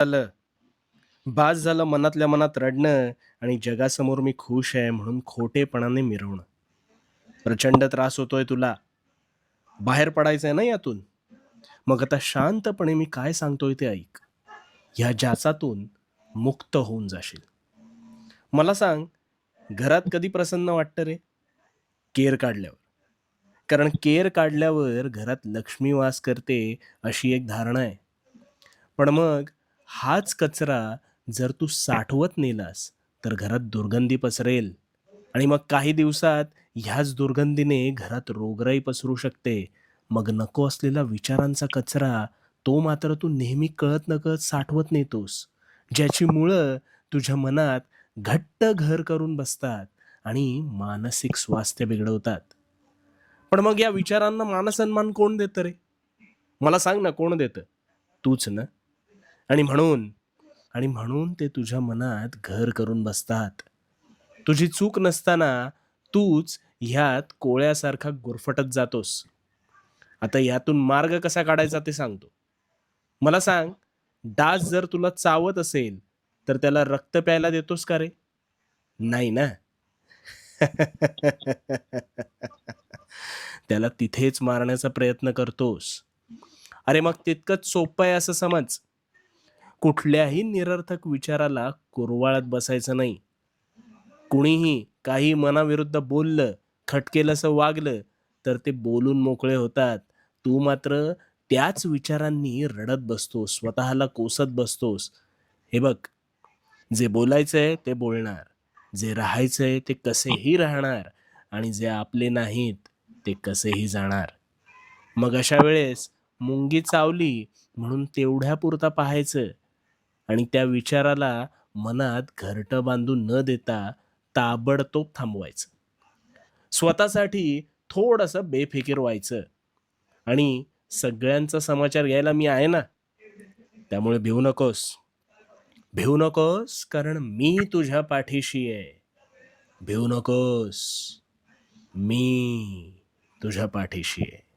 झालं. बास झालं मनातल्या मनात रडणं आणि जगासमोर मी खुश आहे म्हणून खोटेपणाने मिरवणं. प्रचंड त्रास होतोय तुला. बाहेर पडायचंय ना यातून. मग आता शांतपणे मी काय सांगतोय ते ऐक. ह्या जाचातून मुक्त होऊन जाशील. मला सांग, घरात कधी प्रसन्न वाटतं रे? केर काढल्यावर. कारण केर काढल्यावर घरात लक्ष्मी वास करते अशी एक धारणा आहे. पण मग हाच कचरा जर तू साठवत नेलास, तर घरात दुर्गंधी पसरेल आणि मग काही दिवसात ह्याच दुर्गंधीने घरात रोगराई पसरू शकते. मग नको असलेला विचारांचा कचरा, तो मात्र तू नेहमी कळत-नकळत साठवत नेतोस. ज्याची मुळं तुझ्या मनात घट्ट घर करून बसतात आणि मानसिक स्वास्थ्य बिघडवतात. पण मग या विचारांना मानसन्मान कोण देतं रे? मला सांग ना कोण देतं? तूच ना. आणि म्हणून आणि म्हणून ते तुझ्या मनात घर करून बसतात. तुझी चूक नसताना तूच ह्यात कोळ्यासारखा गुरफटत जातोस. आता यातून मार्ग कसा काढायचा ते सांगतो. मला सांग, डास जर तुला चावत असेल, तर त्याला रक्त प्यायला देतोस का रे? नाही ना. त्याला तिथेच मारण्याचा प्रयत्न करतोस. अरे मग तितकंच सोपं आहे असं समज. कुठल्याही निरर्थक विचाराला कुरवाळत बसायचं नाही. कुणीही काही मनाविरुद्ध बोललं, खटकेलंसं वागलं, तर ते बोलून मोकळे होतात. तू मात्र त्याच विचारांनी रडत बसतोस, स्वतःला कोसत बसतोस. हे बघ, जे बोलायचंय ते बोलणार, जे राहायचंय ते कसेही राहणार आणि जे आपले नाहीत ते कसेही जाणार. मग अशा वेळेस मुंगी चावली म्हणून तेवढ्यापुरता पाहायचं आणि त्या विचाराला मनात घरटं बांधून न देता ताबडतोब थांबवायचं. स्वतःसाठी थोडंसं बेफिकीर व्हायचं आणि सगळ्यांचा समाचार घ्यायला मी आहे ना, त्यामुळे भिवू नकोस. भिवू नकोस कारण मी तुझ्या पाठीशी आहे. भिवू नकोस. मी तुझ्या पाठीशी आहे.